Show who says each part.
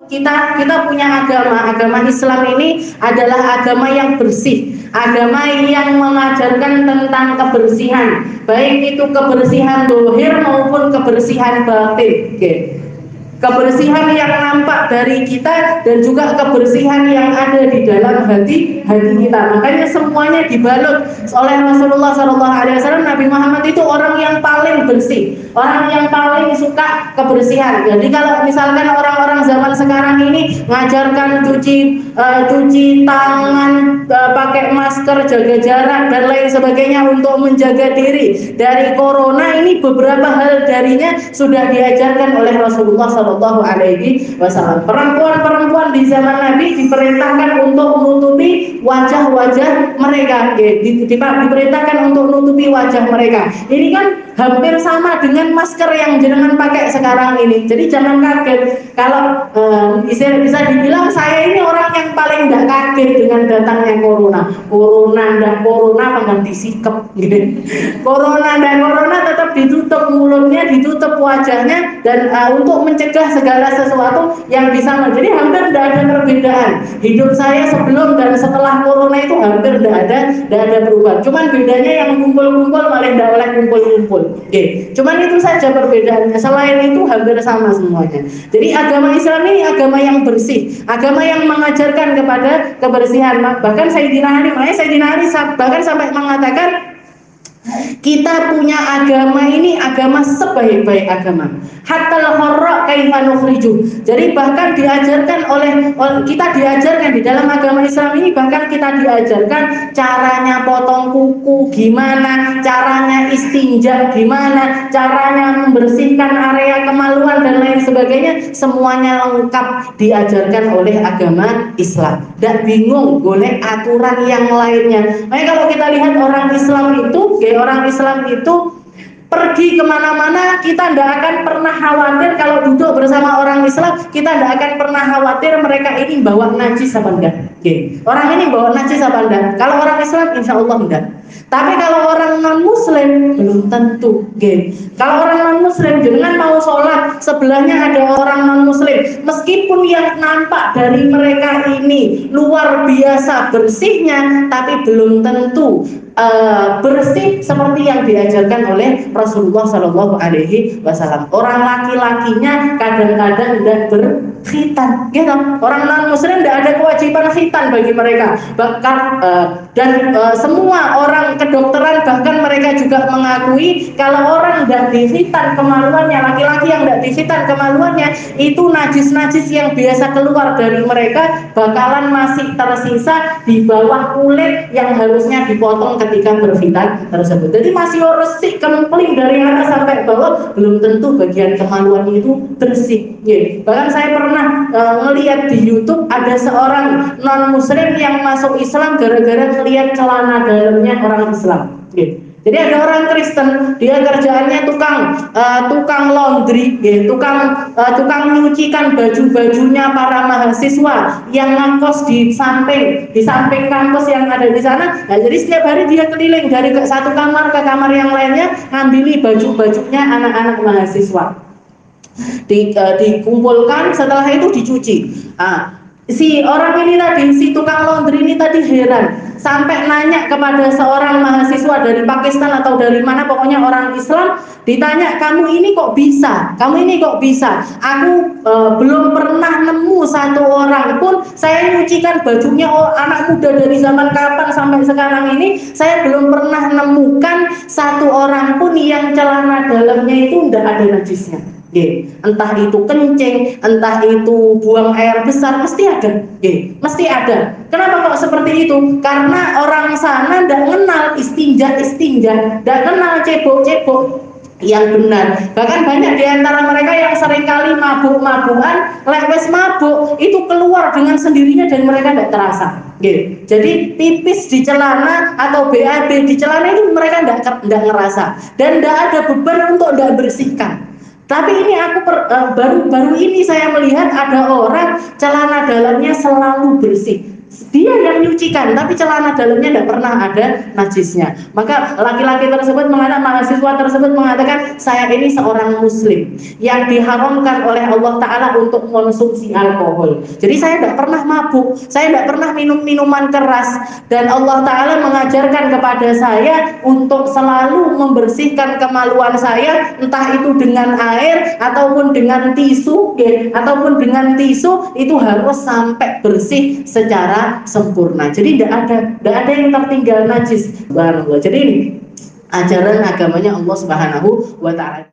Speaker 1: kita punya agama Islam ini adalah agama yang bersih, agama yang mengajarkan tentang kebersihan, baik itu kebersihan zahir maupun kebersihan batin. Kebersihan yang nampak dari kita dan juga kebersihan yang ada di dalam hati kita. Makanya semuanya dibalut oleh Rasulullah SAW. Nabi Muhammad itu orang yang paling bersih, orang yang paling suka kebersihan. Jadi kalau misalkan orang-orang zaman sekarang ini ngajarkan cuci tangan, pakai masker, jaga jarak dan lain sebagainya untuk menjaga diri dari corona, ini beberapa hal darinya sudah diajarkan oleh Rasulullah Shallallahu Alaihi Wasallam. Perempuan di zaman Nabi diperintahkan untuk menutupi wajah-wajah mereka, diperintahkan untuk menutupi wajah mereka. Ini kan hampir sama dengan masker yang jenengan pakai sekarang ini. Jadi jangan kaget kalau bisa dibilang saya ini orang yang paling tidak kaget dengan datangnya corona pengganti sikap gitu. Corona tetap ditutup mulutnya, ditutup wajahnya, dan untuk mencegah segala sesuatu yang bisa menjadi hampir tidak ada perbedaan. Hidup saya sebelum dan setelah corona itu hampir tidak ada perubahan. Cuman bedanya yang kumpul-kumpul malah tidak oleh kumpul-kumpul. Cuman itu saja perbedaannya. Selain itu hampir sama semuanya. Jadi agama Islam ini agama yang bersih, agama yang mengajarkan kepada kebersihan. Bahkan Sayyidina Ali bahkan sampai mengatakan, kita punya agama ini agama sebaik-baik agama. Hatta al-harra kaifa nukhriju. Jadi bahkan kita diajarkan di dalam agama Islam ini, bahkan kita diajarkan caranya potong kuku gimana, caranya istinja gimana, caranya membersihkan area kemaluan dan lain sebagainya. Semuanya lengkap diajarkan oleh agama Islam. Dan bingung boleh aturan yang lainnya. Makanya kalau kita lihat orang Islam itu pergi kemana-mana, kita tidak akan pernah khawatir. Kalau duduk bersama orang Islam, kita tidak akan pernah khawatir mereka ini bawa najis apa enggak. Orang ini bawa najis apa enggak. Kalau orang Islam insya Allah enggak. Tapi kalau orang non-muslim belum tentu. Kalau orang non-muslim, jangan mau sholat sebelahnya ada orang non-muslim, meskipun yang nampak dari mereka ini luar biasa bersihnya, tapi belum tentu bersih seperti yang diajarkan oleh Rasulullah Shallallahu Alaihi Wasallam. Orang laki-lakinya kadang-kadang tidak berkhitan, gitu. Orang non-muslim tidak ada kewajiban khitan bagi mereka. Bahkan semua orang kedokteran bahkan mereka juga mengakui kalau orang tidak dikhitan kemaluannya, laki-laki yang tidak dikhitan kemaluannya, itu najis-najis yang biasa keluar dari mereka bakalan masih tersisa di bawah kulit yang harusnya dipotong ketika berkhitan tersebut. Jadi masih resik kempling dari atas sampai bawah, belum tentu bagian kemaluan itu bersih. Bahkan saya pernah melihat di YouTube ada seorang non-muslim yang masuk Islam gara-gara melihat celana dalamnya orang Islam. Jadi ada orang Kristen, dia kerjaannya tukang laundry, tukang menyucikan baju-bajunya para mahasiswa yang ngekos di samping kampus yang ada di sana. Nah, jadi setiap hari dia keliling dari satu kamar ke kamar yang lainnya, ngambil baju-bajunya anak-anak mahasiswa, dikumpulkan, setelah itu dicuci. Si orang ini tadi, si tukang laundry ini tadi heran sampai nanya kepada seorang mahasiswa dari Pakistan atau dari mana, pokoknya orang Islam, ditanya, kamu ini kok bisa? Aku belum pernah nemu satu orang pun, saya nyucikan bajunya anak muda dari zaman kapan sampai sekarang ini, saya belum pernah nemukan satu orang pun yang celana dalamnya itu tidak ada najisnya. Entah itu kencing, entah itu buang air besar, mesti ada. Kenapa kok seperti itu? Karena orang sana tidak kenal istinja, tidak kenal cebok yang benar. Bahkan banyak di antara mereka yang seringkali mabuk-mabukan, lewes mabuk itu keluar dengan sendirinya dan mereka tidak terasa. Jadi pipis di celana atau BAB di celana itu mereka tidak ngerasa dan tidak ada beban untuk tidak bersihkan. Tapi ini aku baru ini saya melihat ada orang celana dalamnya selalu bersih. dia yang nyucikan, tapi celana dalamnya tidak pernah ada najisnya. Maka laki-laki tersebut mengatakan, mahasiswa tersebut mengatakan, saya ini seorang muslim yang diharamkan oleh Allah Ta'ala untuk konsumsi alkohol. Jadi saya tidak pernah mabuk, saya tidak pernah minum minuman keras, dan Allah Ta'ala mengajarkan kepada saya untuk selalu membersihkan kemaluan saya, entah itu dengan air ataupun dengan tisu, ya, ataupun dengan tisu, itu harus sampai bersih secara sempurna. Jadi tidak ada yang tertinggal najis. Subhanallah. Jadi ini ajaran agamanya Allah Subhanahu wa Ta'ala.